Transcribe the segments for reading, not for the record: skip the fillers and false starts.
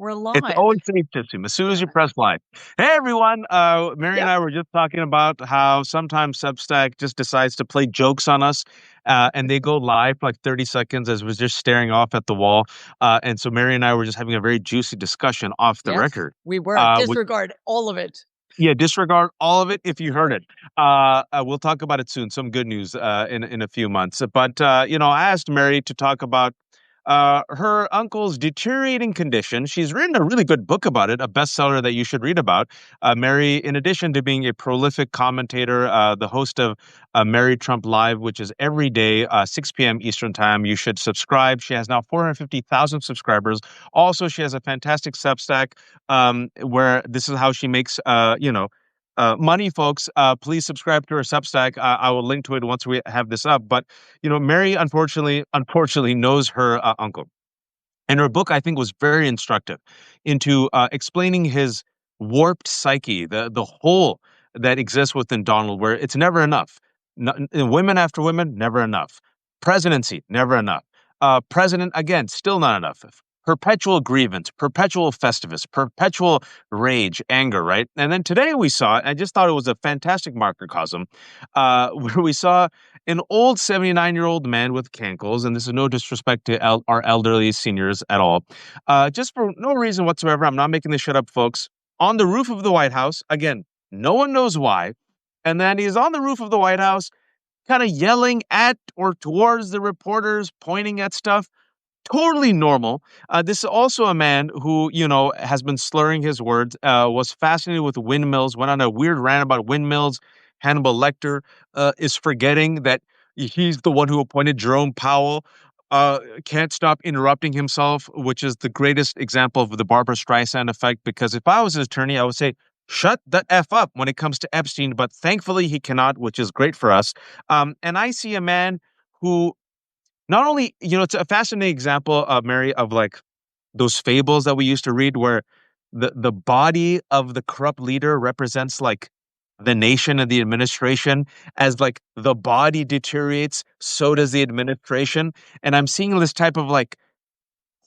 We're It's live. always safe to assume as soon as you press live. Hey everyone, Mary and Yep. I were just talking about how sometimes Substack just decides to play jokes on us, and they go live for like 30 seconds as we're just staring off at the wall. And so Mary and I were just having a very juicy discussion off the Yes, record. we were. Which, Disregard all of it. yeah, disregard all of it if you heard it. We'll talk about it soon. Some good news in a few months. But I asked Mary to talk about her uncle's deteriorating condition. She's written a really good book about it, a bestseller that you should read about. Mary, in addition to being a prolific commentator, the host of Mary Trump Live, which is every day, 6 p.m. Eastern Time. You should subscribe. She has now 450,000 subscribers. Also, she has a fantastic Substack where this is how she makes, money, folks. Please subscribe to her Substack. I will link to it once we have this up. But Mary unfortunately knows her uncle, and her book I think was very instructive into explaining his warped psyche, the hole that exists within Donald, where it's never enough. Women after women, never enough. Presidency, never enough. President again, still not enough. Perpetual grievance, perpetual festivus, perpetual rage, anger, right? And then today we saw, I just thought it was a fantastic microcosm, where we saw an old 79-year-old man with cankles, and this is no disrespect to our elderly seniors at all, just for no reason whatsoever. I'm not making this shit up, folks. On the roof of the White House, again, no one knows why. And then he's on the roof of the White House, kind of yelling at or towards the reporters, pointing at stuff. Totally normal. This is also a man who, has been slurring his words, was fascinated with windmills, went on a weird rant about windmills. Hannibal Lecter is forgetting that he's the one who appointed Jerome Powell. Can't stop interrupting himself, which is the greatest example of the Barbara Streisand effect. Because if I was his attorney, I would say, shut the F up when it comes to Epstein. But thankfully, he cannot, which is great for us. And I see a man who not only, it's a fascinating example, Mary, of like those fables that we used to read where the body of the corrupt leader represents like the nation and the administration. As like the body deteriorates, so does the administration. And I'm seeing this type of like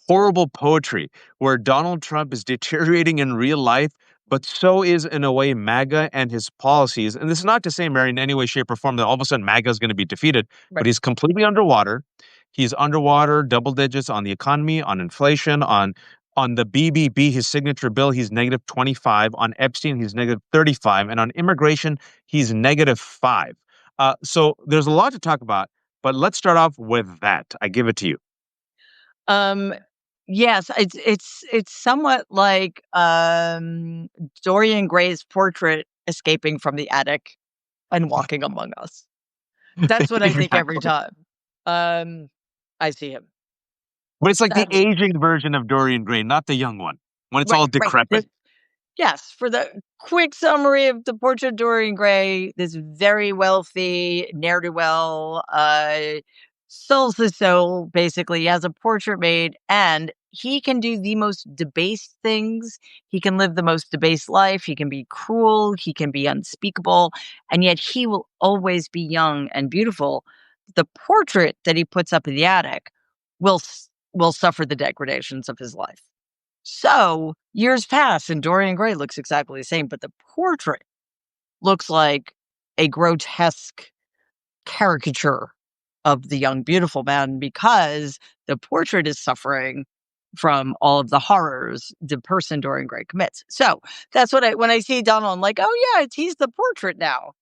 horrible poetry where Donald Trump is deteriorating in real life, but so is in a way MAGA and his policies. And this is not to say, Mary, in any way, shape, or form that all of a sudden MAGA is going to be defeated, but Right. he's completely underwater. He's underwater, double digits on the economy, on inflation, on the BBB, his signature bill, he's negative 25. On Epstein, he's negative 35. And on immigration, he's negative 5. So there's a lot to talk about, but let's start off with that. I give it to you. Yes, it's somewhat like Dorian Gray's portrait escaping from the attic and walking among us. That's what I think every Exactly. time I see him. But it's like the Sadly. aging version of Dorian Gray, not the young one, when it's all Right. decrepit. Yes, for the quick summary of the portrait of Dorian Gray, this very wealthy ne'er-do-well, sells his soul, basically. He has a portrait made, and he can do the most debased things. He can live the most debased life. He can be cruel. He can be unspeakable, and yet he will always be young and beautiful. The portrait that he puts up in the attic will suffer the degradations of his life. So years pass and Dorian Gray looks exactly the same, but the portrait looks like a grotesque caricature of the young, beautiful man because the portrait is suffering from all of the horrors the person Dorian Gray commits. So that's what when I see Donald, I'm like, oh yeah, he's the portrait now.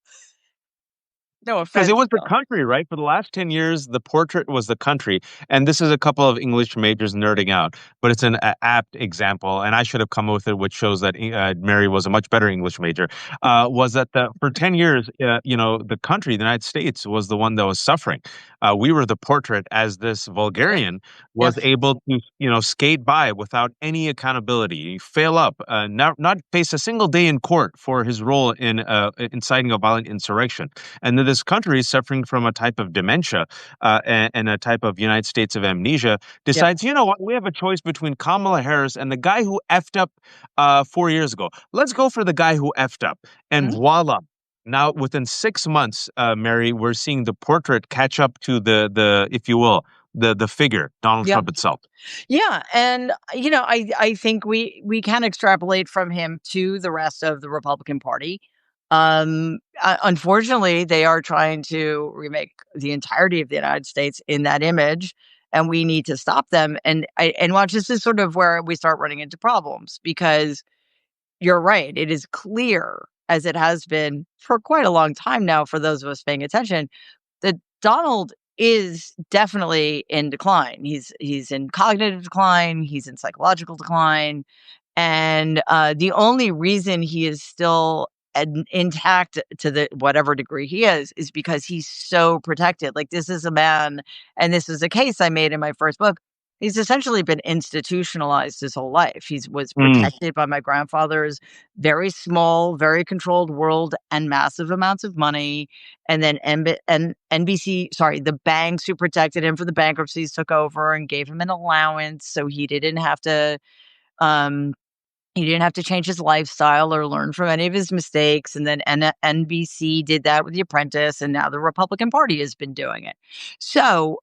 No Because it offense, was the Bill. country, right? For the last 10 years, the portrait was the country. And this is a couple of English majors nerding out, but it's an apt example. And I should have come with it, which shows that Mary was a much better English major. Was that for 10 years, the country, the United States, was the one that was suffering. We were the portrait, as this Yes. vulgarian was Yes. able to, skate by without any accountability, fail up, not face a single day in court for his role in inciting a violent insurrection. And then this country is suffering from a type of dementia and a type of United States of amnesia, Yep. decides, you know what, we have a choice between Kamala Harris and the guy who effed up 4 years ago. Let's go for the guy who effed up. And voila. Now, within 6 months, Mary, we're seeing the portrait catch up to the, if you will, the figure Donald Yep. Trump itself. Yeah, and I think we can extrapolate from him to the rest of the Republican Party. Unfortunately, they are trying to remake the entirety of the United States in that image, and we need to stop them. And watch, this is sort of where we start running into problems, because you're right. It is clear, as it has been for quite a long time now, for those of us paying attention, that Donald is definitely in decline. He's in cognitive decline, he's in psychological decline, and the only reason he is still intact to the whatever degree he is because he's so protected. Like, this is a man, and this is a case I made in my first book. He's essentially been institutionalized his whole life. He was Mm. protected by my grandfather's very small, very controlled world and massive amounts of money. And then NBC, sorry, the banks who protected him for the bankruptcies took over and gave him an allowance, so um, he didn't have to change his lifestyle or learn from any of his mistakes. And then NBC did that with The Apprentice, and now the Republican Party has been doing it. So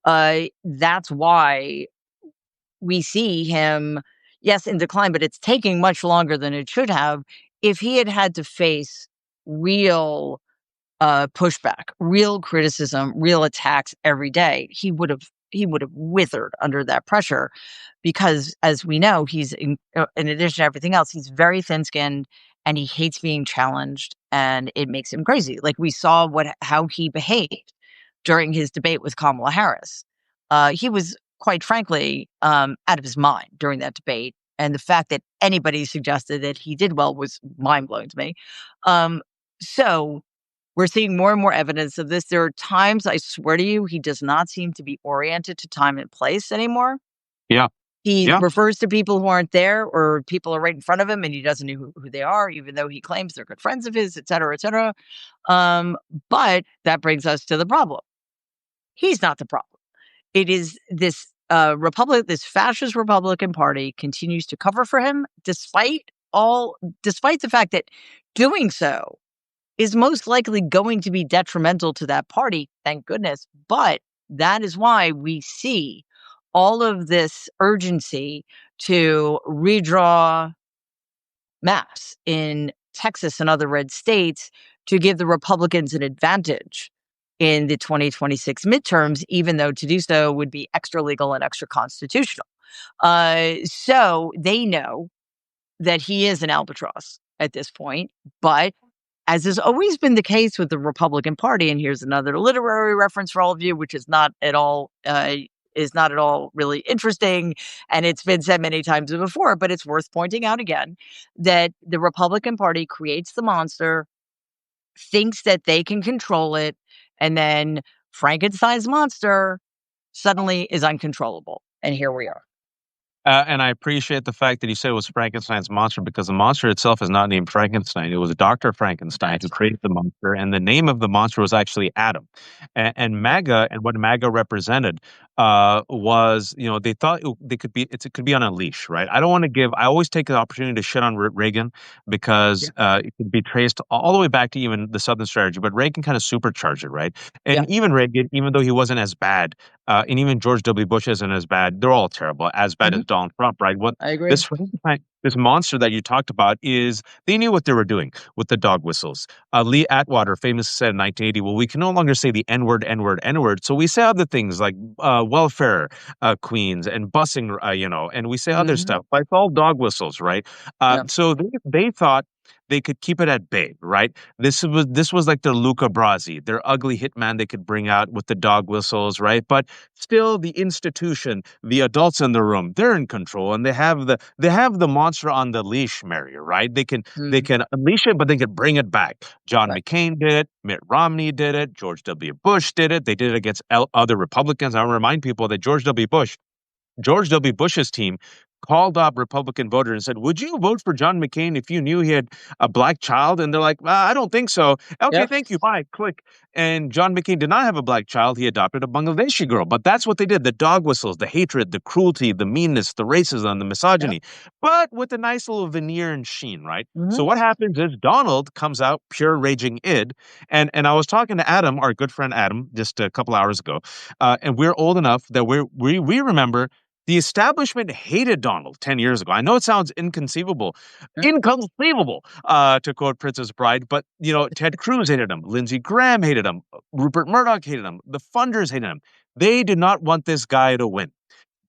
that's why we see him, yes, in decline, but it's taking much longer than it should have. If he had had to face real pushback, real criticism, real attacks every day, he would have withered under that pressure, because, as we know, he's in addition to everything else, he's very thin-skinned, and he hates being challenged, and it makes him crazy. Like, we saw how he behaved during his debate with Kamala Harris. He was, quite frankly, out of his mind during that debate, and the fact that anybody suggested that he did well was mind-blowing to me. So we're seeing more and more evidence of this. There are times, I swear to you, he does not seem to be oriented to time and place anymore. Yeah. He Yeah. refers to people who aren't there, or people are right in front of him, and he doesn't know who they are, even though he claims they're good friends of his, et cetera, et cetera. But that brings us to the problem. He's not the problem. It is this this fascist Republican Party continues to cover for him, despite the fact that doing so is most likely going to be detrimental to that party, thank goodness. But that is why we see all of this urgency to redraw maps in Texas and other red states to give the Republicans an advantage in the 2026 midterms, even though to do so would be extra legal and extra constitutional. So they know that he is an albatross at this point, but as has always been the case with the Republican Party, and here's another literary reference for all of you, which is not at all really interesting, and it's been said many times before, but it's worth pointing out again, that the Republican Party creates the monster, thinks that they can control it, and then Frankenstein's monster suddenly is uncontrollable. And here we are. And I appreciate the fact that you said it was Frankenstein's monster, because the monster itself is not named Frankenstein. It was Dr. Frankenstein who That's created the monster, and the name of the monster was actually Adam. And MAGA, and what MAGA represented was, they thought it could be on a leash, right? I don't want to give. I always take the opportunity to shit on Reagan, yeah, because it could be traced all the way back to even the Southern strategy, but Reagan kind of supercharged it, right? yeah, And even Reagan, even though he wasn't as bad, and even George W. Bush isn't as bad. They're all terrible, as bad mhm, as Donald Trump, right? What I agree. this Frankenstein, this monster that you talked about, is they knew what they were doing with the dog whistles. Lee Atwater famously said in 1980, "Well, we can no longer say the N word, N word, N word, so we say other things like welfare queens and busing, and we say other Hmm. stuff. But it's all dog whistles, right? Yeah. So they thought they could keep it at bay, right? This was like their Luca Brasi, their ugly hitman they could bring out with the dog whistles, right? But still, the institution, the adults in the room, they're in control, and they have the monster on the leash, Mary, right? They Mhm. can unleash it, but they can bring it back. John Right. McCain did it, Mitt Romney did it, George W. Bush did it. They did it against other Republicans. I want to remind people that George W. Bush's team called up Republican voters and said, "Would you vote for John McCain if you knew he had a black child?" And they're like, "I don't think so." Okay, Yep. thank you. Bye. Click. And John McCain did not have a black child. He adopted a Bangladeshi girl. But that's what they did: the dog whistles, the hatred, the cruelty, the meanness, the racism, the Yep. misogyny, but with a nice little veneer and sheen, right? So Hmm. what happens is Donald comes out pure raging id, and I was talking to Adam, our good friend Adam, just a couple hours ago, and we're old enough that we remember the establishment hated Donald 10 years ago. I know it sounds inconceivable, to quote Princess Bride, but Ted Cruz hated him, Lindsey Graham hated him, Rupert Murdoch hated him, the funders hated him. They did not want this guy to win,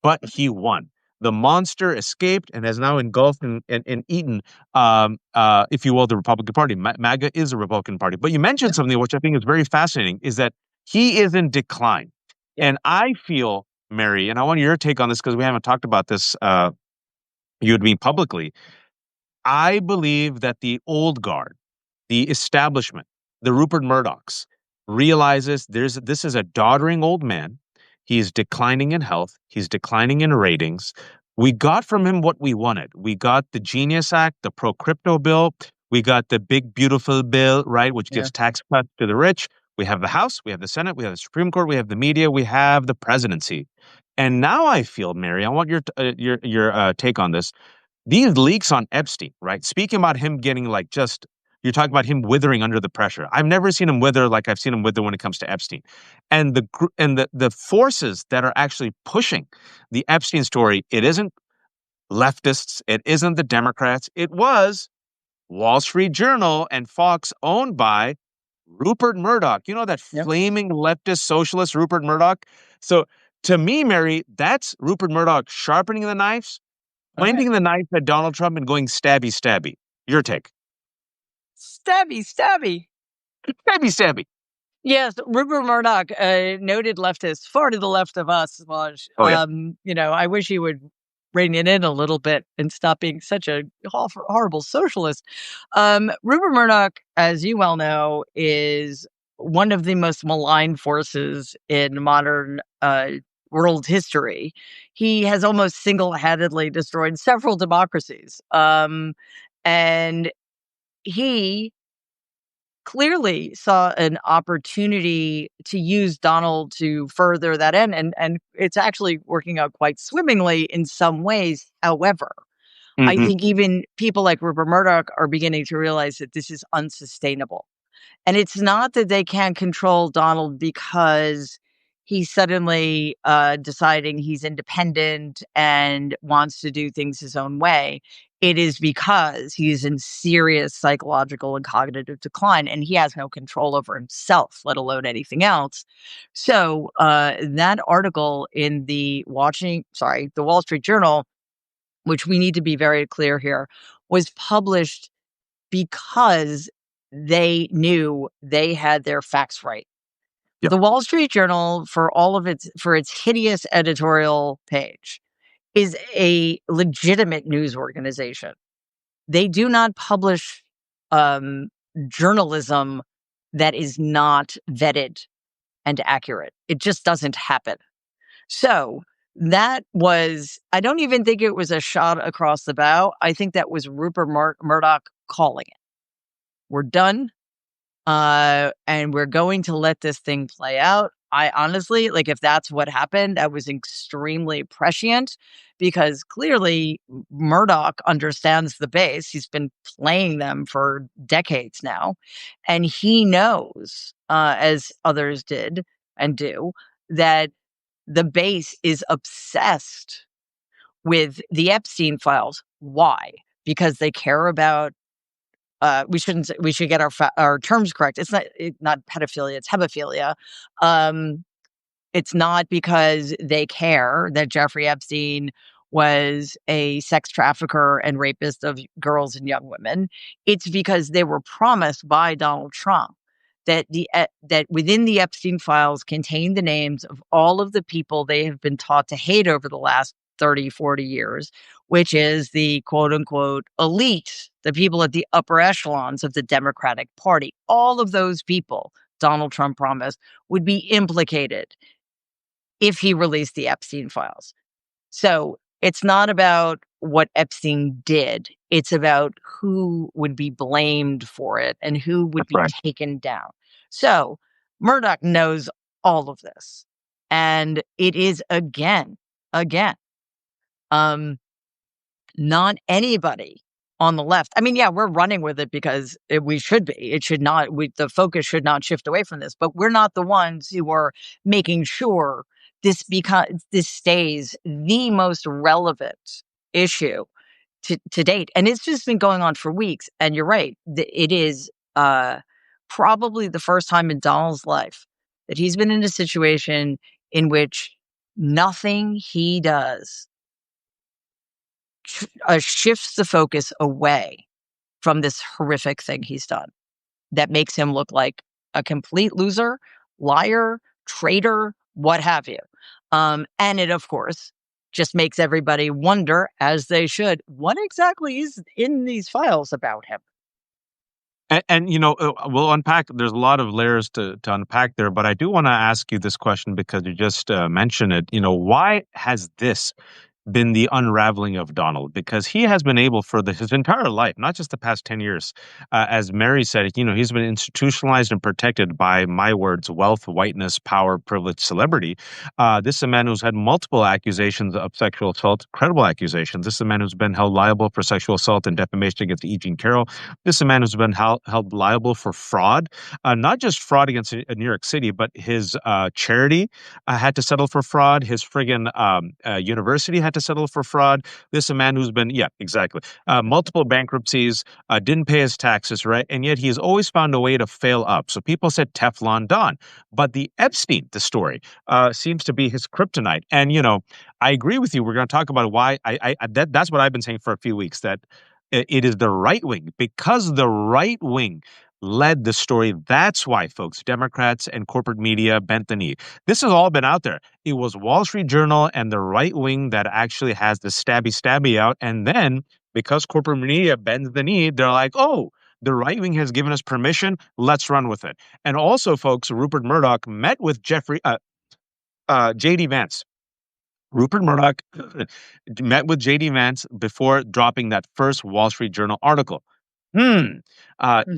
but he won. The monster escaped and has now engulfed and eaten, if you will, the Republican Party. MAGA is a Republican Party. But you mentioned Yep. something which I think is very fascinating, is that he is in decline. Yep. And I feel, Mary, and I want your take on this because we haven't talked about this, you and me publicly. I believe that the old guard, the establishment, the Rupert Murdochs, realizes this is a doddering old man. He's declining in health. He's declining in ratings. We got from him what we wanted. We got the Genius Act, the pro crypto bill. We got the big beautiful bill, right, which Yeah. gives tax cuts to the rich. We have the House, we have the Senate, we have the Supreme Court, we have the media, we have the presidency. And now I feel, Mary, I want your take on this. These leaks on Epstein, right? Speaking about him getting like just, you're talking about him withering under the pressure. I've never seen him wither like I've seen him wither when it comes to Epstein, and the forces that are actually pushing the Epstein story. It isn't leftists. It isn't the Democrats. It was Wall Street Journal and Fox, owned by Rupert Murdoch. You know that Yep. flaming leftist socialist Rupert Murdoch. So to me, Mary, that's Rupert Murdoch sharpening the knives, All right. pointing the knife at Donald Trump and going stabby, stabby. Your take. Stabby, stabby. Stabby, stabby. Yes, Rupert Murdoch, a noted leftist, far to the left of us, Lodge. Oh, yeah. I wish he would rein it in a little bit and stop being such a horrible socialist. Rupert Murdoch, as you well know, is one of the most maligned forces in modern world history. He has almost single-handedly destroyed several democracies. And he clearly saw an opportunity to use Donald to further that end, and it's actually working out quite swimmingly in some ways. However, I Hmm. think even people like Rupert Murdoch are beginning to realize that this is unsustainable. And it's not that they can't control Donald because he's suddenly deciding he's independent and wants to do things his own way. It is because he's in serious psychological and cognitive decline, and he has no control over himself, let alone anything else. So that article in the Wall Street Journal, which we need to be very clear here, was published because they knew they had their facts right. Yep. The Wall Street Journal, for its hideous editorial page, is a legitimate news organization. They do not publish um, journalism that is not vetted and accurate. It just doesn't happen. So that was, I don't even think it was a shot across the bow. I think that was Rupert Murdoch calling it. We're done. And we're going to let this thing play out. I honestly, like, if that's what happened, that was extremely prescient because clearly Murdoch understands the base. He's been playing them for decades now. And he knows, as others did and do, that the base is obsessed with the Epstein files. Why? Because they care about we should get our terms correct. It's not pedophilia, it's hebephilia. Um, it's not because they care that Jeffrey Epstein was a sex trafficker and rapist of girls and young women. It's because they were promised by Donald Trump that that within the Epstein files contained the names of all of the people they have been taught to hate over the last 30, 40 years, which is the quote unquote elite, the people at the upper echelons of the Democratic Party. All of those people, Donald Trump promised, would be implicated if he released the Epstein files. So It's not about what Epstein did. It's about who would be blamed for it and who would That's be right. taken down. So Murdoch knows all of this. And it is again, um, not anybody on the left. I mean, yeah, we're running with it because we should be. It should not. The focus should not shift away from this. But we're not the ones who are making sure this stays the most relevant issue to date. And it's just been going on for weeks. And you're right. It is probably the first time in Donald's life that he's been in a situation in which nothing he does shifts the focus away from this horrific thing he's done that makes him look like a complete loser, liar, traitor, what have you. And it, of course, just makes everybody wonder, as they should, what exactly is in these files about him? And we'll unpack. There's a lot of layers to unpack there, but I do want to ask you this question because you just mentioned it. Why has this been the unraveling of Donald? Because he has been able for his entire life, not just the past 10 years, as Mary said, he's been institutionalized and protected by, my words, wealth, whiteness, power, privilege, celebrity. This is a man who's had multiple accusations of sexual assault, credible accusations. This is a man who's been held liable for sexual assault and defamation against E. Jean Carroll. This is a man who's been held liable for fraud, not just fraud against New York City, but his charity had to settle for fraud. His friggin' university had to settle for fraud. This is a man who's been, yeah, exactly, multiple bankruptcies, didn't pay his taxes, right? And yet he has always found a way to fail up. So people said Teflon Don. But the story, seems to be his kryptonite. And, I agree with you. We're going to talk about why that's what I've been saying for a few weeks, that it is the right wing, because the right wing led the story. That's why, folks, Democrats and corporate media bent the knee. This has all been out there. It was Wall Street Journal and the right wing that actually has the stabby out. And then because corporate media bends the knee, they're like, oh, the right wing has given us permission. Let's run with it. And also, folks, Rupert Murdoch met with JD Vance. Rupert Murdoch met with JD Vance before dropping that first Wall Street Journal article. Mm.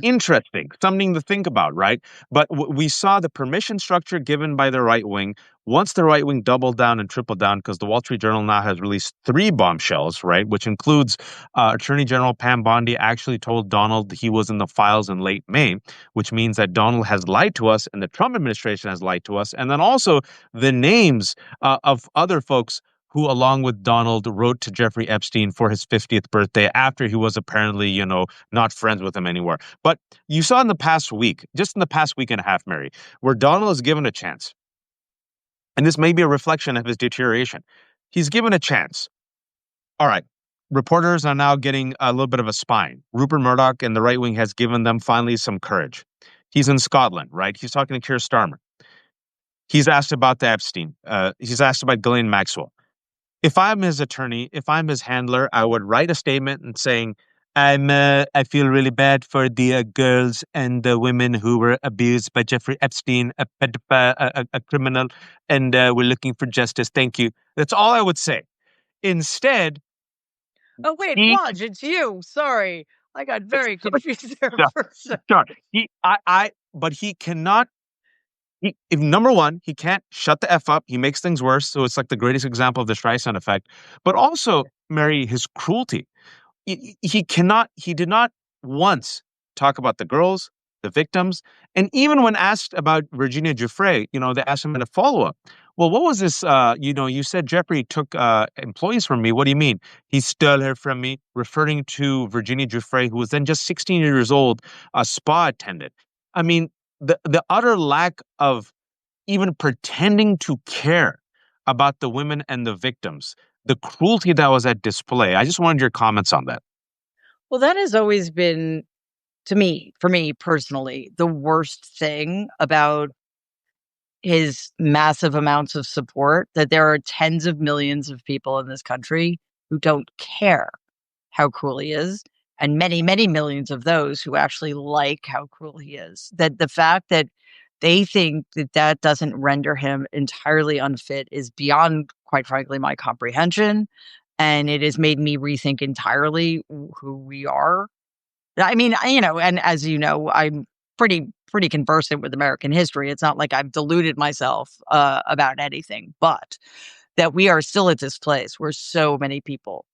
Interesting. Something to think about, right? But we saw the permission structure given by the right wing. Once the right wing doubled down and tripled down, because the Wall Street Journal now has released 3 bombshells, right? Which includes Attorney General Pam Bondi actually told Donald he was in the files in late May, which means that Donald has lied to us and the Trump administration has lied to us. And then also the names of other folks who, along with Donald, wrote to Jeffrey Epstein for his 50th birthday after he was apparently, not friends with him anymore. But you saw in the past week, just in the past week and a half, Mary, where Donald is given a chance. And this may be a reflection of his deterioration. He's given a chance. All right. Reporters are now getting a little bit of a spine. Rupert Murdoch and the right wing has given them finally some courage. He's in Scotland, right? He's talking to Keir Starmer. He's asked about the Epstein. He's asked about Ghislaine Maxwell. If I'm his attorney, if I'm his handler, I would write a statement and saying, I feel really bad for the girls and the women who were abused by Jeffrey Epstein, a pedophile, a criminal, and we're looking for justice. Thank you. That's all I would say. Instead, Oh, wait, he, Waj, it's you. Sorry. I got very confused there yeah, for a second. sure, but he cannot. If number one, he can't shut the F up. He makes things worse. So it's like the greatest example of the Streisand effect. But also, Mary, his cruelty. He did not once talk about the girls, the victims. And even when asked about Virginia Giuffre, they asked him in a follow-up. Well, what was this? You said Jeffrey took employees from me. What do you mean? He stole her from me, referring to Virginia Giuffre, who was then just 16 years old, a spa attendant. I mean, the utter lack of even pretending to care about the women and the victims, the cruelty that was at display. I just wanted your comments on that. Well, that has always been, for me personally, the worst thing about his massive amounts of support, that there are tens of millions of people in this country who don't care how cruel he is, and many, many millions of those who actually like how cruel he is. That the fact that they think that that doesn't render him entirely unfit is beyond, quite frankly, my comprehension. and it has made me rethink entirely who we are. I mean, and as you know, I'm pretty conversant with American history. It's not like I've deluded myself about anything, but that we are still at this place where so many people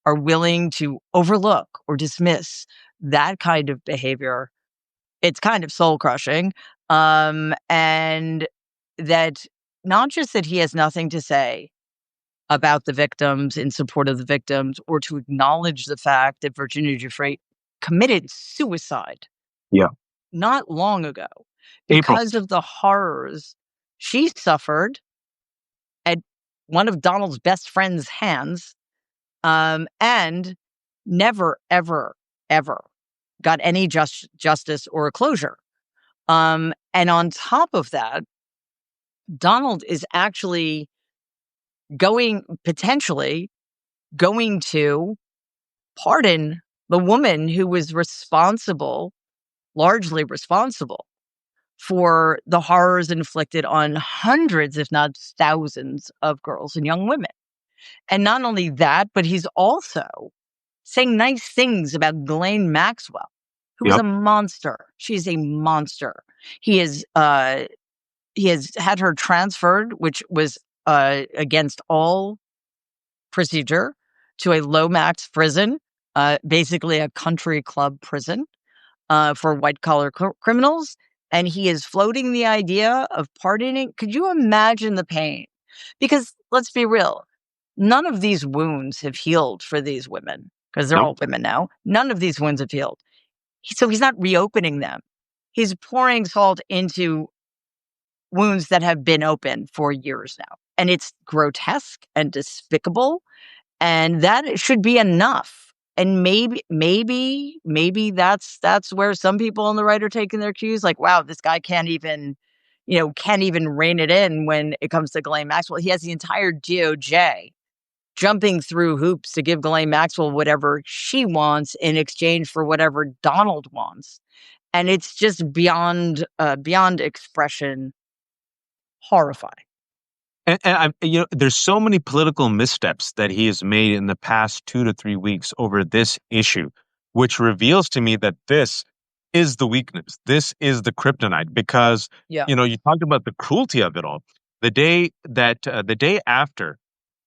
are willing to overlook or dismiss that kind of behavior. It's kind of soul crushing. And that not just that he has nothing to say about the victims, in support of the victims, or to acknowledge the fact that Virginia Giuffre committed suicide Yeah. not long ago April. because of the horrors she suffered at one of Donald's best friend's hands, and never, ever, ever got any justice or a closure. And on top of that, Donald is actually potentially going to pardon the woman who was largely responsible for the horrors inflicted on hundreds, if not thousands, of girls and young women. And not only that, but he's also saying nice things about Ghislaine Maxwell, who is Yep. a monster. She's a monster. He is he has had her transferred, which was against all procedure, to a low max prison, basically a country club prison for white collar criminals. And he is floating the idea of pardoning. Could you imagine the pain? Because let's be real, none of these wounds have healed for these women, because they're Nope. all women now. None of these wounds have healed. So he's not reopening them. He's pouring salt into wounds that have been open for years now. And it's grotesque and despicable. And that should be enough. And maybe that's where some people on the right are taking their cues. Like, wow, this guy can't even rein it in when it comes to Ghislaine Maxwell. He has the entire DOJ jumping through hoops to give Ghislaine Maxwell whatever she wants in exchange for whatever Donald wants. And it's just beyond expression horrifying. There's so many political missteps that he has made in the past 2 to 3 weeks over this issue, which reveals to me that this is the weakness. This is the kryptonite because, Yeah. you talked about the cruelty of it all. The day after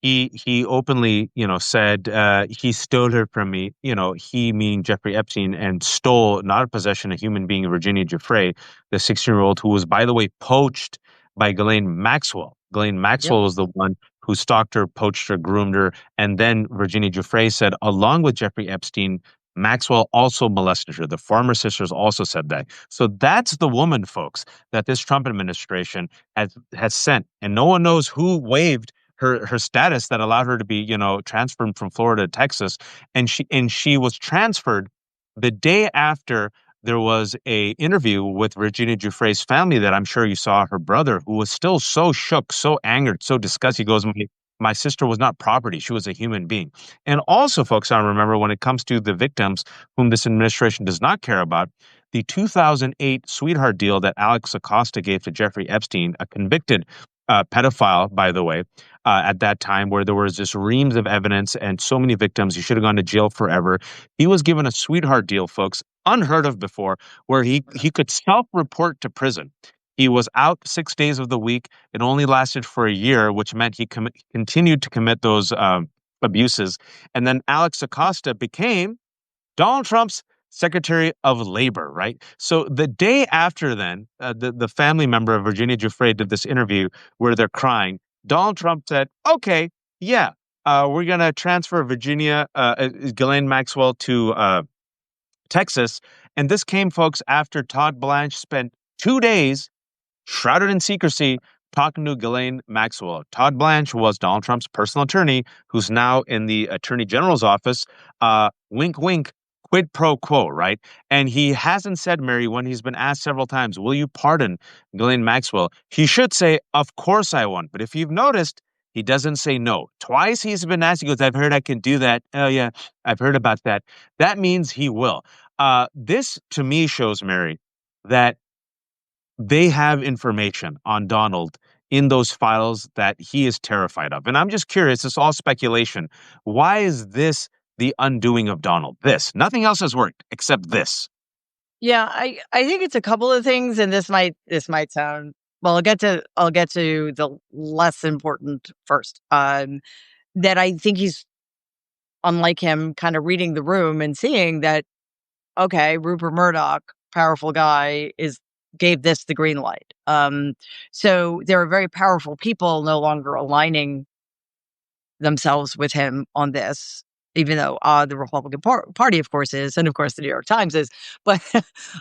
he openly, said he stole her from me. He meaning Jeffrey Epstein and stole not a possession, a human being, Virginia Giuffre, the 16-year-old who was, by the way, poached by Ghislaine Maxwell. Ghislaine Yep. Maxwell was the one who stalked her, poached her, groomed her, and then Virginia Giuffre said, along with Jeffrey Epstein, Maxwell also molested her. The Farmer sisters also said that. So that's the woman, folks, that this Trump administration has sent, and no one knows who waived her status that allowed her to be, transferred from Florida to Texas, and she was transferred the day after there was a interview with Virginia Giuffre's family that I'm sure you saw. Her brother, who was still so shook, so angered, so disgusted. He goes, my sister was not property. She was a human being. And also, folks, I remember when it comes to the victims whom this administration does not care about, the 2008 sweetheart deal that Alex Acosta gave to Jeffrey Epstein, a convicted pedophile, by the way, at that time, where there was just reams of evidence and so many victims. He should have gone to jail forever. He was given a sweetheart deal, folks, unheard of before, where he could self-report to prison. He was out 6 days of the week. It only lasted for a year, which meant he continued to commit those abuses. And then Alex Acosta became Donald Trump's Secretary of Labor, right? So the day after then, the family member of Virginia Giuffre did this interview where they're crying. Donald Trump said, okay, yeah, we're going to transfer Ghislaine Maxwell to Texas. And this came, folks, after Todd Blanche spent 2 days shrouded in secrecy, talking to Ghislaine Maxwell. Todd Blanche was Donald Trump's personal attorney, who's now in the Attorney General's office. Wink, wink, quid pro quo, right? And he hasn't said, Mary, when he's been asked several times, will you pardon Ghislaine Maxwell? He should say, of course I won't. But if you've noticed, he doesn't say no. Twice he's been asked, he goes, I've heard I can do that. Oh, yeah, I've heard about that. That means he will. This, to me, shows, Mary, that they have information on Donald in those files that he is terrified of. And I'm just curious, it's all speculation. Why is this the undoing of Donald? This. Nothing else has worked except this. Yeah, I think it's a couple of things, and this might sound well. I'll get to the less important first. That I think he's unlike him, kind of reading the room and seeing that okay, Rupert Murdoch, powerful guy, is gave this the green light. So there are very powerful people no longer aligning themselves with him on this, even though the Republican Party, of course, is, and of course the New York Times is, but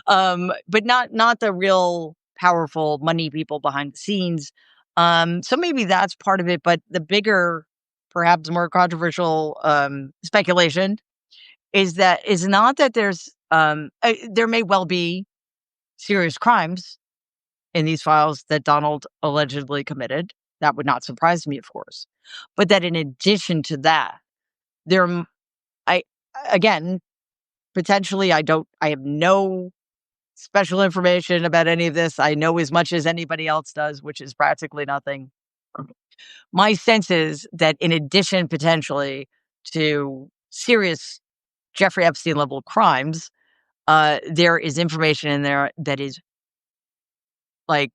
but not the real powerful money people behind the scenes. So maybe that's part of it, but the bigger, perhaps more controversial speculation is not that there may well be serious crimes in these files that Donald allegedly committed. That would not surprise me, of course. But that in addition to that, there, I, again, potentially, I have no special information about any of this. I know as much as anybody else does, which is practically nothing. My sense is that in addition, potentially, to serious Jeffrey Epstein level crimes, there is information in there that is like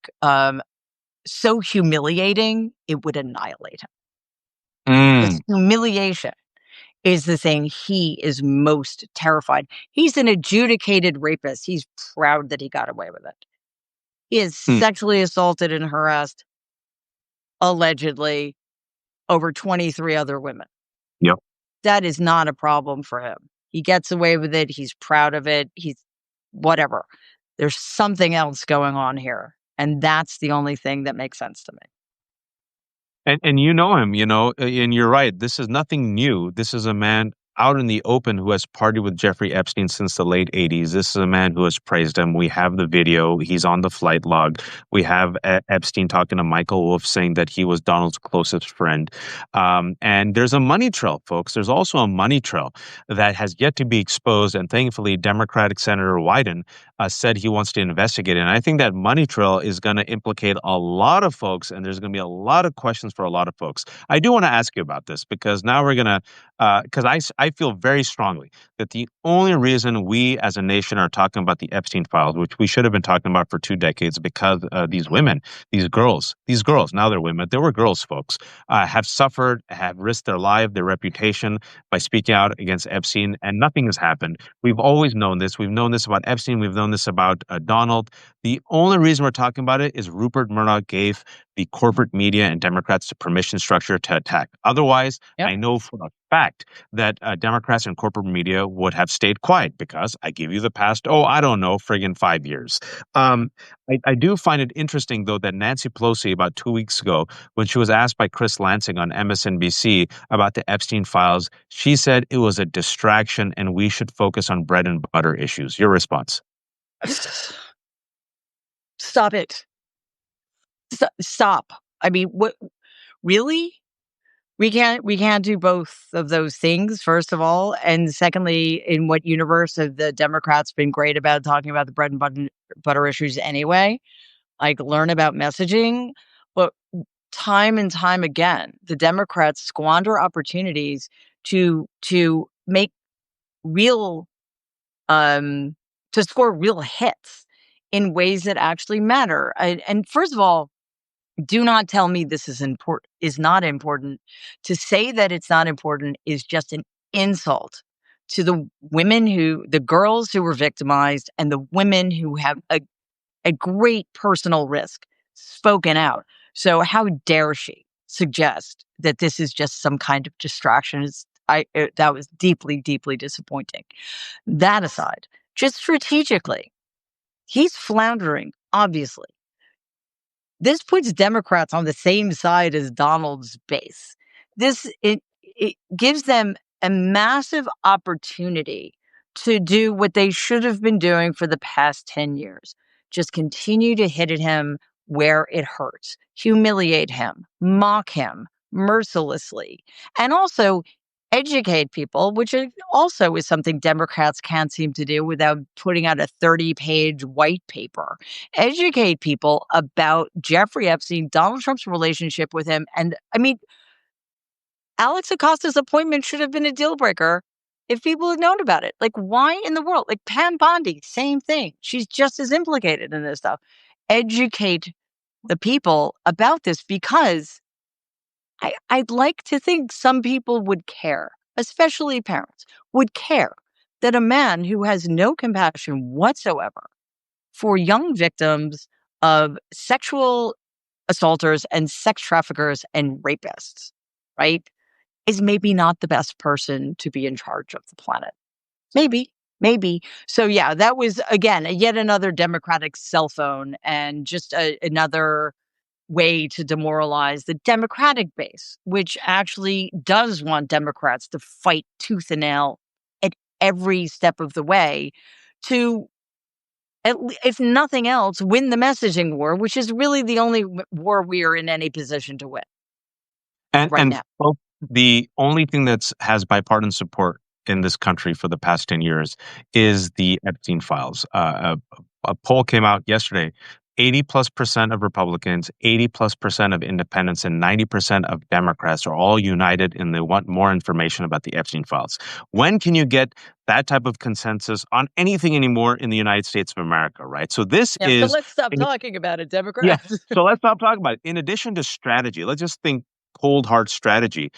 so humiliating it would annihilate him. This Mm, humiliation is the thing he is most terrified. He's an adjudicated rapist. He's proud that he got away with it. He has mm, sexually assaulted and harassed, allegedly, over 23 other women. yep. That is not a problem for him. He gets away with it. He's proud of it. He's whatever. There's something else going on here. And that's the only thing that makes sense to me. And you know him, and you're right. This is nothing new. This is a man out in the open who has partied with Jeffrey Epstein since the late 80s. This is a man who has praised him. We have the video. He's on the flight log. We have Epstein talking to Michael Wolff saying that he was Donald's closest friend. And there's a money trail, folks. There's also a money trail that has yet to be exposed. And thankfully, Democratic Senator Wyden said he wants to investigate it. And I think that money trail is going to implicate a lot of folks, and there's going to be a lot of questions for a lot of folks. I do want to ask you about this because now we're going to, because I feel very strongly that the only reason we as a nation are talking about the Epstein files, which we should have been talking about for 2 decades, because these women, these girls, now they're women, they were girls, folks, have suffered, have risked their life, their reputation by speaking out against Epstein, and nothing has happened. We've always known this. We've known this about Epstein. We've known this about Donald. The only reason we're talking about it is Rupert Murdoch gave the corporate media and Democrats the permission structure to attack. Otherwise, Yep. I know for a fact that Democrats and corporate media would have stayed quiet because I give you the past, I don't know, friggin' 5 years. Um, I do find it interesting, though, that Nancy Pelosi, about 2 weeks ago, when she was asked by Chris Lansing on MSNBC about the Epstein files, she said it was a distraction and we should focus on bread and butter issues. Your response? Stop it. Stop. I mean, what really? We can't do both of those things, first of all. And secondly, in what universe have the Democrats been great about talking about the bread and butter issues anyway? Like learn about messaging. But time and time again, the Democrats squander opportunities to make real to score real hits in ways that actually matter. And first of all, do not tell me this is not important. To say that it's not important is just an insult to the girls who were victimized and the women who have a great personal risk spoken out. So how dare she suggest that this is just some kind of distraction? That was deeply, deeply disappointing. That aside, just strategically, he's floundering, obviously. This puts Democrats on the same side as Donald's base. It gives them a massive opportunity to do what they should have been doing for the past 10 years. Just continue to hit at him where it hurts, humiliate him, mock him mercilessly. And also, educate people, which also is something Democrats can't seem to do without putting out a 30-page white paper. Educate people about Jeffrey Epstein, Donald Trump's relationship with him. And I mean, Alex Acosta's appointment should have been a deal breaker if people had known about it. Like, why in the world? Like Pam Bondi, same thing. She's just as implicated in this stuff. Educate the people about this because I'd like to think some people would care, especially parents, would care that a man who has no compassion whatsoever for young victims of sexual assaulters and sex traffickers and rapists, right, is maybe not the best person to be in charge of the planet. Maybe, maybe. So, yeah, that was, again, yet another Democratic cell phone and just another way to demoralize the Democratic base, which actually does want Democrats to fight tooth and nail at every step of the way to, if nothing else, win the messaging war, which is really the only war we are in any position to win right And now. folks, the only thing that's has bipartisan support in this country for the past 10 years is the Epstein files. A poll came out yesterday. 80+% of Republicans, 80+% of independents, and 90% of Democrats are all united and they want more information about the Epstein files. When can you get that type of consensus on anything anymore in the United States of America, right? So this Yeah, so is let's stop talking about it, yeah. Democrats. So let's stop talking about it. In addition to strategy, let's just think cold hard strategy.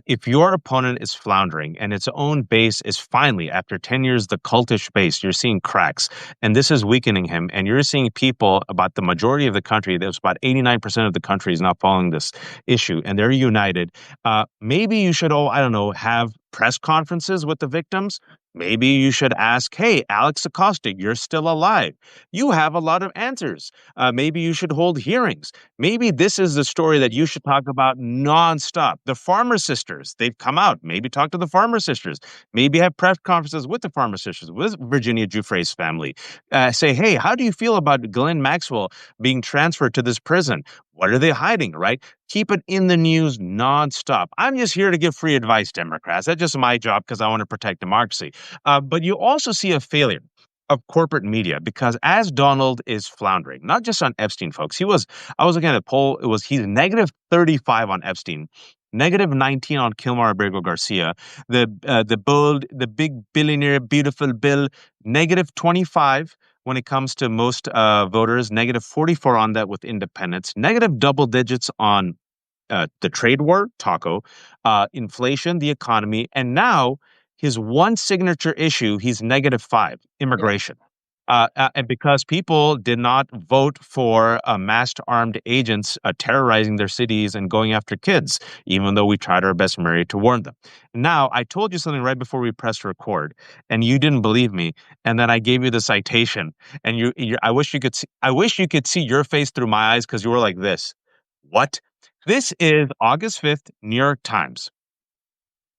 If your opponent is floundering and its own base is finally, after 10 years, the cultish base, you're seeing cracks, and this is weakening him, and you're seeing people, about the majority of the country, there's about 89% of the country is not following this issue, and they're united. Maybe you should, I don't know, have press conferences with the victims. Maybe you should ask, hey, Alex Acosta, you're still alive. You have a lot of answers. Maybe you should hold hearings. Maybe this is the story that you should talk about nonstop. The Farmer Sisters, they've come out. Maybe talk to the Farmer Sisters. Maybe have press conferences with the Farmer Sisters, with Virginia Giuffre's family. Say, hey, how do you feel about Ghislaine Maxwell being transferred to this prison? What are they hiding, right? Keep it in the news nonstop. I'm just here to give free advice, Democrats. That's just my job because I want to protect democracy. But you also see a failure of corporate media because as Donald is floundering, not just on Epstein, folks, I was looking at a poll, he's negative 35 on Epstein, negative 19 on Kilmar Abrego Garcia, the big billionaire, beautiful Bill, negative 25 when it comes to most voters, negative 44 on that with independents, negative double digits on the trade war, Taco, inflation, the economy, and now his one signature issue, he's negative 5, Yeah. immigration. And because people did not vote for masked armed agents terrorizing their cities and going after kids, even though we tried our best, Mary, to warn them. Now, I told you something right before we pressed record, and you didn't believe me, and then I gave you the citation, and I wish you could see your face through my eyes because you were like this. What? This is August 5th, New York Times,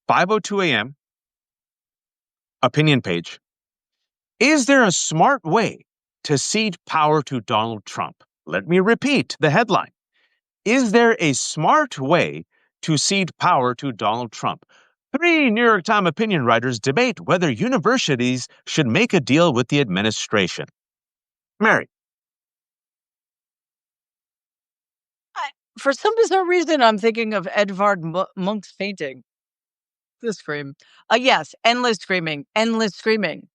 5:02 a.m., opinion page. Is there a smart way to cede power to Donald Trump? Let me repeat the headline. Is there a smart way to cede power to Donald Trump? 3 New York Times opinion writers debate whether universities should make a deal with the administration. Mary. For some bizarre reason, I'm thinking of Edvard Munch's painting. The scream. Yes, endless screaming, endless screaming.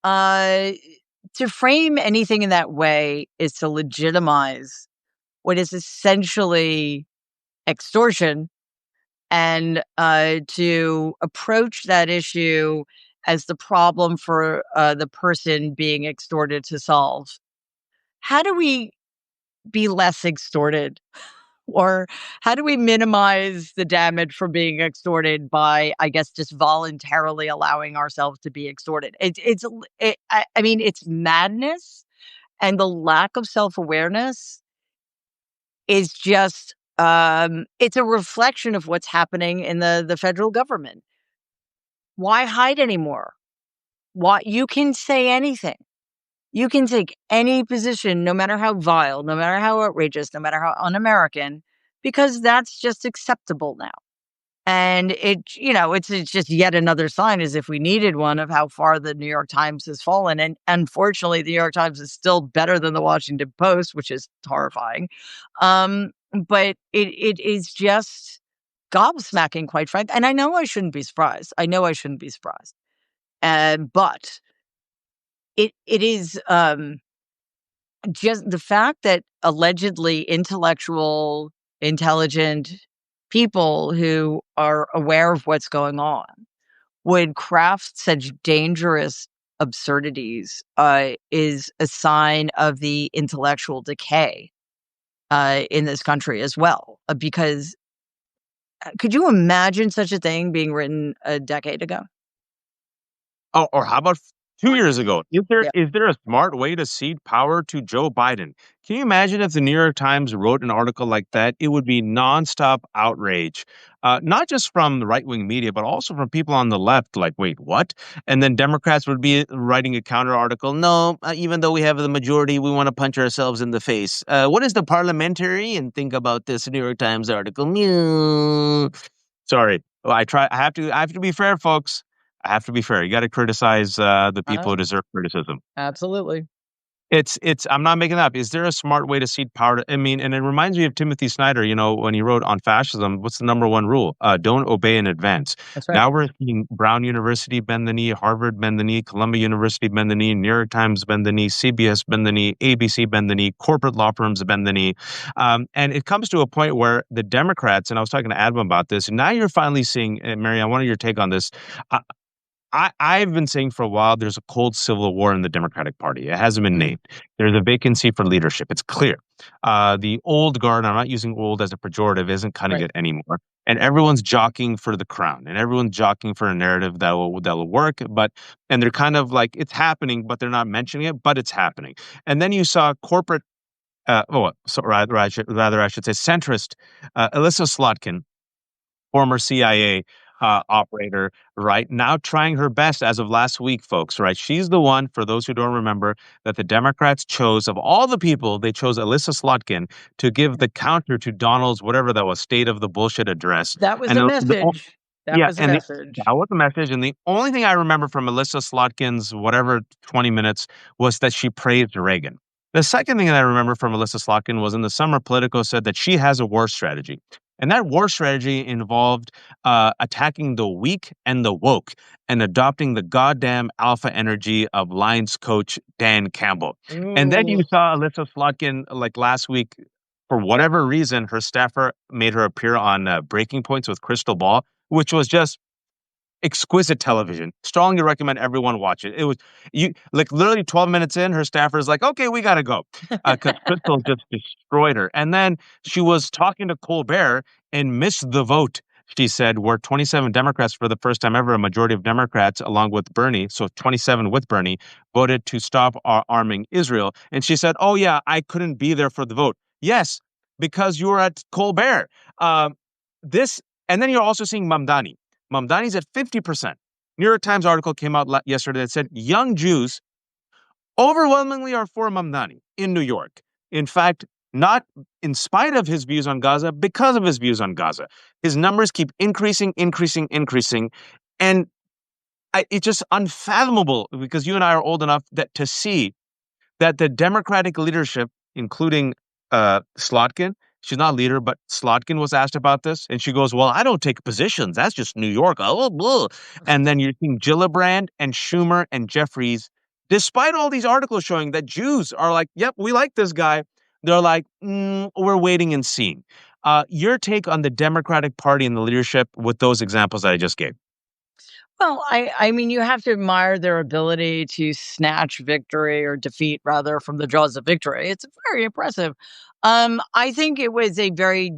Uh, to frame anything in that way is to legitimize what is essentially extortion and to approach that issue as the problem for the person being extorted to solve. How do we be less extorted? Or how do we minimize the damage from being extorted by, I guess, just voluntarily allowing ourselves to be extorted? I mean, it's madness, and the lack of self-awareness is just, it's a reflection of what's happening in the federal government. Why hide anymore? Why you can say anything. You can take any position, no matter how vile, no matter how outrageous, no matter how un-American, because that's just acceptable now. And it's just yet another sign, as if we needed one, of how far the New York Times has fallen. And unfortunately, the New York Times is still better than the Washington Post, which is horrifying. But it is just gobsmacking, quite frankly. And I know I shouldn't be surprised. But it is just the fact that allegedly intellectual, intelligent people who are aware of what's going on would craft such dangerous absurdities is a sign of the intellectual decay in this country as well. Because could you imagine such a thing being written a decade ago? Oh, or how about 2 years ago? Is there Yeah, is there a smart way to cede power to Joe Biden? Can you imagine if the New York Times wrote an article like that? It would be nonstop outrage, not just from the right wing media, but also from people on the left. Like, wait, what? And then Democrats would be writing a counter article. No, even though we have the majority, we want to punch ourselves in the face. What does the parliamentarian think about this New York Times article? Mew. Sorry. Well, I try. I have to be fair, folks. I have to be fair. You got to criticize the people uh, who deserve criticism. absolutely. It's I'm not making that up. Is there a smart way to cede power to, I mean, and it reminds me of Timothy Snyder, when he wrote on fascism, what's the number one rule? Don't obey in advance. That's right. Now we're seeing Brown University bend the knee, Harvard bend the knee, Columbia University bend the knee, New York Times bend the knee, CBS bend the knee, ABC bend the knee, corporate law firms bend the knee. And it comes to a point where the Democrats, and I was talking to Adam about this, and now you're finally seeing, Mary, I wanted your take on this. I've been saying for a while there's a cold civil war in the Democratic Party. It hasn't been Mm, named. There's a vacancy for leadership. It's clear. The old guard, I'm not using old as a pejorative, isn't cutting right. it anymore. And everyone's jockeying for the crown, and everyone's jockeying for a narrative that will work. And they're kind of like it's happening, but they're not mentioning it, but it's happening. And then you saw corporate, rather I should say centrist, Alyssa Slotkin, former CIA operator, right? Now trying her best as of last week, folks, right? She's the one, for those who don't remember, that the Democrats chose, of all the people, they chose Alyssa Slotkin to give the counter to Donald's, whatever that was, State of the Bullshit address. That was And the message. That yeah, was the and message. that was the message. And the only thing I remember from Alyssa Slotkin's whatever 20 minutes was that she praised Reagan. The second thing that I remember from Alyssa Slotkin was in the summer, Politico said that she has a war strategy. And that war strategy involved attacking the weak and the woke and adopting the goddamn alpha energy of Lions coach Dan Campbell. And then you Ooh. saw Alyssa Slotkin like last week, for whatever reason, her staffer made her appear on Breaking Points with Crystal Ball, which was just exquisite television. Strongly recommend everyone watch it. It was you like literally 12 minutes in, her staffer is like, okay, we gotta go. Because Crystal just destroyed her. And then she was talking to Colbert and missed the vote. She said, we're 27 Democrats for the first time ever, a majority of Democrats, along with Bernie, so 27 with Bernie, voted to stop arming Israel. And she said, oh, yeah, I couldn't be there for the vote. Yes, because you were at Colbert. Um, this, and then you're also seeing Mamdani. Mamdani's at 50%. New York Times article came out yesterday that said young Jews overwhelmingly are for Mamdani in New York. In fact, not in spite of his views on Gaza, because of his views on Gaza. His numbers keep increasing, increasing, increasing. And it's just unfathomable because you and I are old enough that to see that the Democratic leadership, including Slotkin, she's not leader, but Slotkin was asked about this, and she goes, "Well, I don't take positions. That's just New York." Oh, blah. And then you're seeing Gillibrand and Schumer and Jeffries, despite all these articles showing that Jews are like, "Yep, we like this guy." They're like, "We're waiting and seeing." Your take on the Democratic Party and the leadership with those examples that I just gave? Well, I mean, you have to admire their ability to snatch victory, or defeat rather, from the jaws of victory. It's very impressive. I think it was a very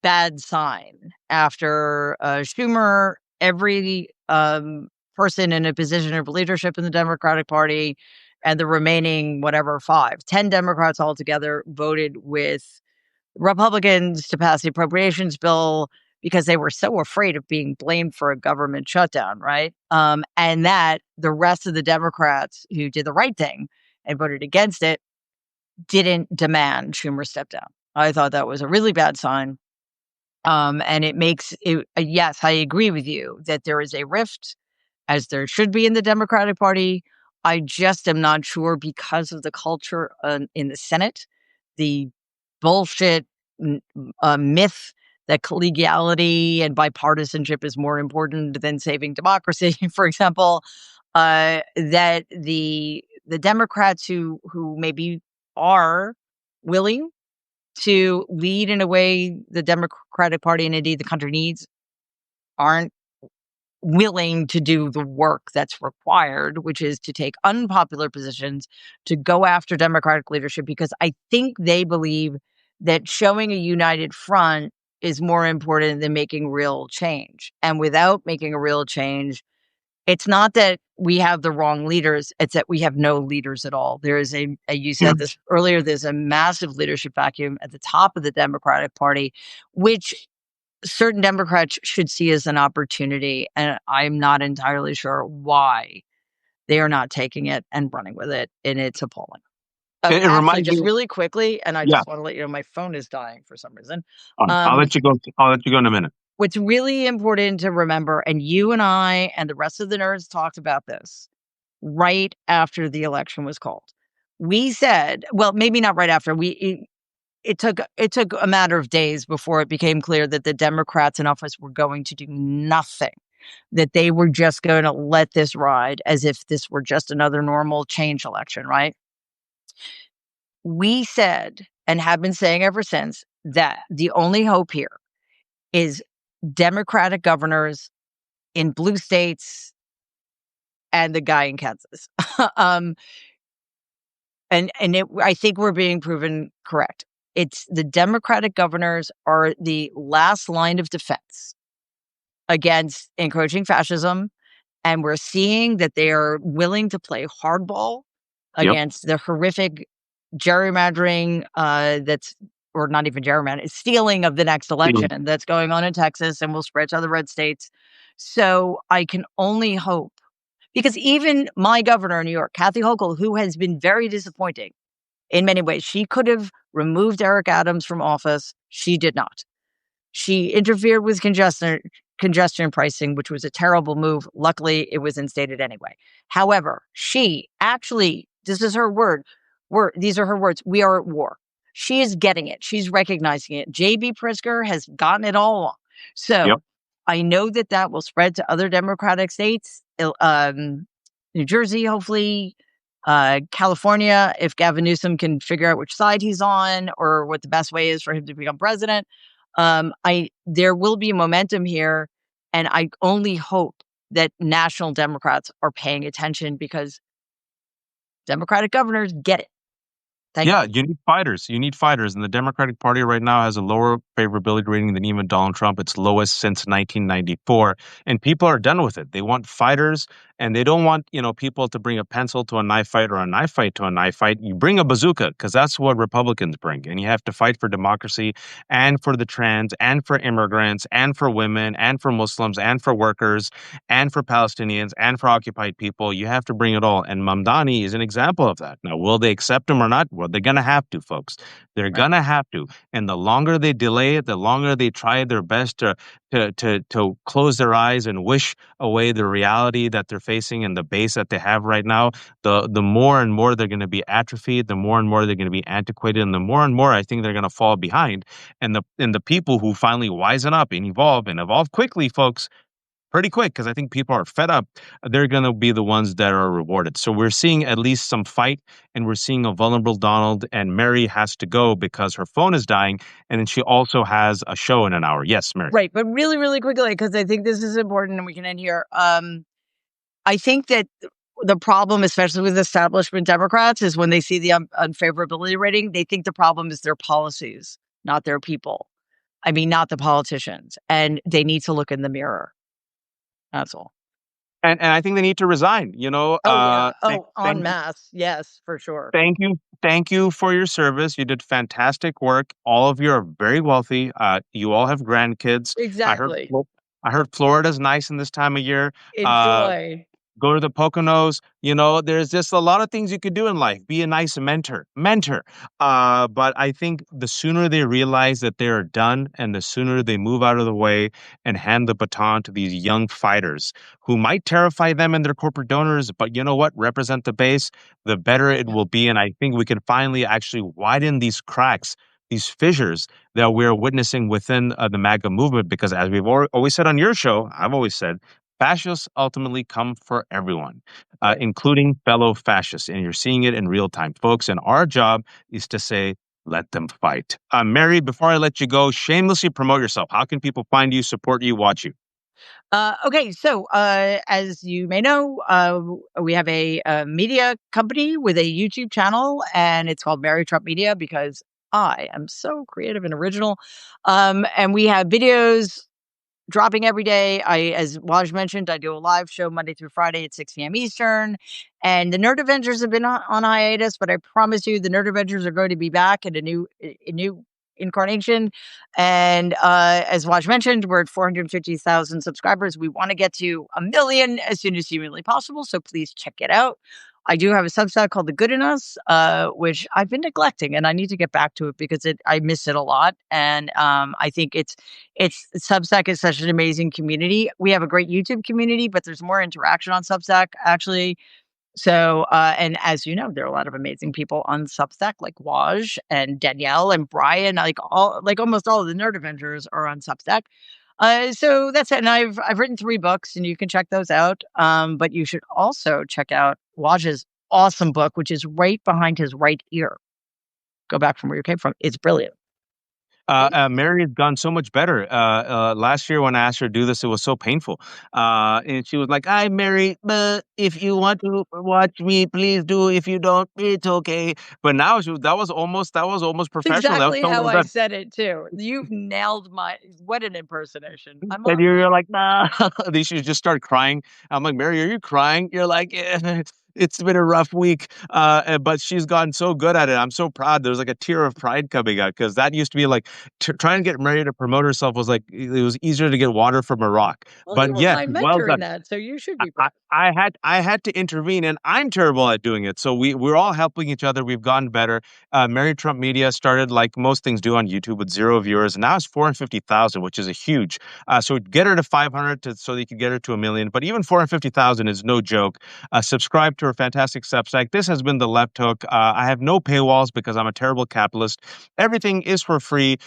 bad sign after Schumer, every person in a position of leadership in the Democratic Party, and the remaining, whatever, 10 Democrats altogether voted with Republicans to pass the appropriations bill because they were so afraid of being blamed for a government shutdown, right? And that the rest of the Democrats who did the right thing and voted against it didn't demand Schumer step down. I thought that was a really bad sign. And it makes it, yes, I agree with you that there is a rift, as there should be in the Democratic Party. I just am not sure because of the culture in the Senate, the bullshit myth that collegiality and bipartisanship is more important than saving democracy, for example, that the Democrats who maybe are willing to lead in a way the Democratic Party and indeed the country needs aren't willing to do the work that's required, which is to take unpopular positions, to go after Democratic leadership, because I think they believe that showing a united front is more important than making real change. And without making a real change, it's not that we have the wrong leaders, it's that we have no leaders at all. There is you said this earlier, there's a massive leadership vacuum at the top of the Democratic Party, which certain Democrats should see as an opportunity. And I'm not entirely sure why they are not taking it and running with it. And it's appalling. Oh, It actually, reminds just me. really quickly, and I Yeah, just want to let you know my phone is dying for some reason. I'll Um, let you go. I'll let you go in a minute. what's really important to remember, and you and I and the rest of the nerds talked about this right after the election was called. We said, well, maybe not right after. It took a matter of days before it became clear that the Democrats in office were going to do nothing, that they were just going to let this ride as if this were just another normal change election, right? We said, and have been saying ever since, that the only hope here is Democratic governors in blue states and the guy in Kansas. um, I think we're being proven correct. It's the Democratic governors are the last line of defense against encroaching fascism. And we're seeing that they are willing to play hardball Yep. against the horrific gerrymandering that's, or not even gerrymandering, it's stealing of the next Mm. election that's going on in Texas and will spread to other red states. So I can only hope, because even my governor in New York, Kathy Hochul, who has been very disappointing in many ways, she could have removed Eric Adams from office. She did not. She interfered with congestion pricing, which was a terrible move. Luckily, it was instated anyway. However, she actually, this is her these are her words, we are at war. She is getting it. She's recognizing it. J.B. Pritzker has gotten it all along. Yep. So I know that that will spread to other Democratic states, New Jersey, hopefully, California, if Gavin Newsom can figure out which side he's on or what the best way is for him to become president. There will be momentum here, and I only hope that national Democrats are paying attention because Democratic governors get it. Thank Yeah, you. you need fighters. You need fighters. And the Democratic Party right now has a lower favorability rating than even Donald Trump. It's lowest since 1994. And people are done with it. They want fighters, and they don't want, people to bring a pencil to a knife fight or a knife fight to a knife fight. You bring a bazooka because that's what Republicans bring. And you have to fight for democracy and for the trans and for immigrants and for women and for Muslims and for workers and for Palestinians and for occupied people. You have to bring it all. And Mamdani is an example of that. Now, will they accept him or not? Well, they're going to have to, folks. They're Right. going to have to. And the longer they delay it, the longer they try their best to close their eyes and wish away the reality that they're facing and the base that they have right now, the more and more they're going to be atrophied, the more and more they're going to be antiquated, and the more and more I think they're going to fall behind. And the people who finally wisen up and evolve quickly, folks, pretty quick, because I think people are fed up, they're going to be the ones that are rewarded. So we're seeing at least some fight, and we're seeing a vulnerable Donald, and Mary has to go because her phone is dying, and then she also has a show in an hour. Yes, Mary. Right. But really, really quickly, because I think this is important and we can end here. I think that the problem, especially with establishment Democrats, is when they see the unfavorability rating, they think the problem is their policies, not their people. I mean, not the politicians. And they need to look in the mirror. That's all. And I think they need to resign. Oh, yeah. Thank, Oh, en thank masse. Yes, for sure. thank you for your service. You did fantastic work. All of you are very wealthy. You all have grandkids. I heard Exactly. I heard Florida's nice in this time of year. Uh, Enjoy. go to the Poconos. There's just a lot of things you could do in life. Be a nice mentor. But I think the sooner they realize that they're done and the sooner they move out of the way and hand the baton to these young fighters who might terrify them and their corporate donors, but you know what? Represent the base, the better it Yeah. will be. And I think we can finally actually widen these cracks, these fissures that we're witnessing within the MAGA movement, because as we've always said on your show, I've always said, fascists ultimately come for everyone, Right. including fellow fascists. And you're seeing it in real time, folks. And our job is to say, let them fight. Mary, before I let you go, shamelessly promote yourself. How can people find you, support you, watch you? Okay, so as you may know, we have a media company with a YouTube channel, and it's called Mary Trump Media because I am so creative and original. And we have videos dropping every day. As Waj mentioned, I do a live show Monday through Friday at 6 p.m. Eastern. And the Nerd Avengers have been on hiatus, but I promise you, the Nerd Avengers are going to be back in a new incarnation. And as Waj mentioned, we're at 450,000 subscribers. We want to get to a million as soon as humanly possible. So please check it out. I do have a Substack called The Good in Us, which I've been neglecting, and I need to get back to it because I miss it a lot. And I think it's Substack is such an amazing community. We have a great YouTube community, but there's more interaction on Substack actually. So, and as you know, there are a lot of amazing people on Substack, like Waj and Danielle and Brian, like almost all of the Nerd Avengers are on Substack. So that's it. And I've written 3 books, and you can check those out. But you should also check out Waj's awesome book, which is right behind his right ear. Go back from where you came from. It's brilliant. Mary has gone so much better. Last year when I asked her to do this, it was so painful. And she was like, "Hi, Mary, but if you want to watch me, please do. If you don't, it's okay." But now that was almost It's professional. That was exactly so how well I done. said it too. You've nailed what an impersonation. I'm And on you're mute. like, "Nah." Then she just start crying. I'm like, "Mary, are you crying?" You're like, "It's been a rough week." But she's gotten so good at it. I'm so proud. There's like a tear of pride coming out because that used to be like trying to get Mary to promote herself was like it was easier to get water from a rock. Well, you But were yes, my well mentor in done. that, so you should I, be I proud. I had to intervene, and I'm terrible at doing it. So we're all helping each other. We've gotten better. Mary Trump Media started like most things do on YouTube with 0 viewers. Now it's 450,000, which is a huge. So get her to 500 so that you can get her to a million. But even 450,000 is no joke. Subscribe to her fantastic Substack. This has been the Left Hook. I have no paywalls because I'm a terrible capitalist. Everything is for free.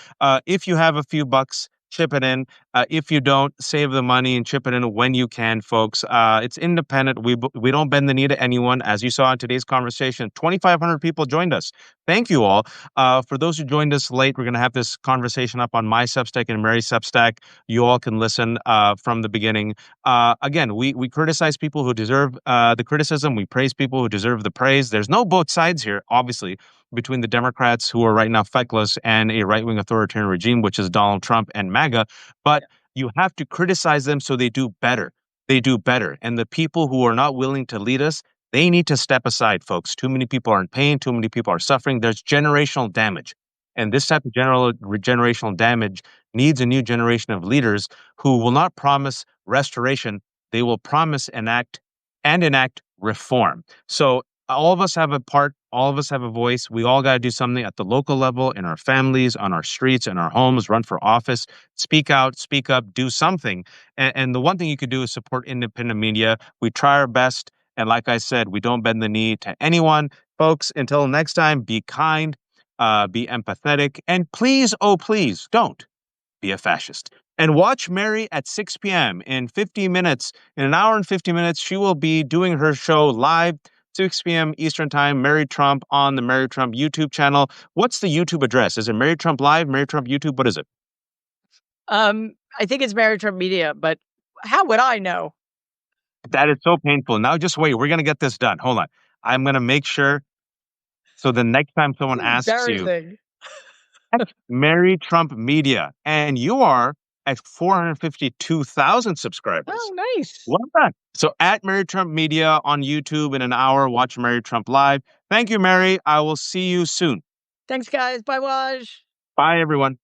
If you have a few bucks, chip it in. If you don't, save the money and chip it in when you can, folks. It's independent. We don't bend the knee to anyone. As you saw in today's conversation, 2,500 people joined us. Thank you all. For those who joined us late, we're going to have this conversation up on my Substack and Mary's Substack. You all can listen from the beginning. Again, we criticize people who deserve the criticism. We praise people who deserve the praise. There's no both sides here, obviously, between the Democrats who are right now feckless and a right wing authoritarian regime, which is Donald Trump and MAGA. But Yeah. you have to criticize them so they do better. They do better. And the people who are not willing to lead us, they need to step aside, folks. Too many people are in pain. Too many people are suffering. There's generational damage. And this type of generational damage needs a new generation of leaders who will not promise restoration. They will promise enact reform. So all of us have a part, all of us have a voice. We all got to do something at the local level, in our families, on our streets, in our homes, run for office, speak out, speak up, do something. And the one thing you could do is support independent media. We try our best. And like I said, we don't bend the knee to anyone. Folks, until next time, be kind, be empathetic, and please, oh, please, don't be a fascist. And watch Mary at 6 p.m. in 50 minutes. In an hour and 50 minutes, she will be doing her show live, 6 p.m. Eastern Time, Mary Trump on the Mary Trump YouTube channel. What's the YouTube address? Is it Mary Trump Live, Mary Trump YouTube? What is it? I think it's Mary Trump Media, but how would I know? That is so painful. Now just wait. We're going to get this done. Hold on. I'm going to make sure. So the next time This someone is asks you, embarrassing. Mary Trump Media, and you are at 452,000 subscribers. Oh, nice. Well done. So at Mary Trump Media on YouTube in an hour, watch Mary Trump live. Thank you, Mary. I will see you soon. Thanks, guys. Bye, Waj. Bye, everyone.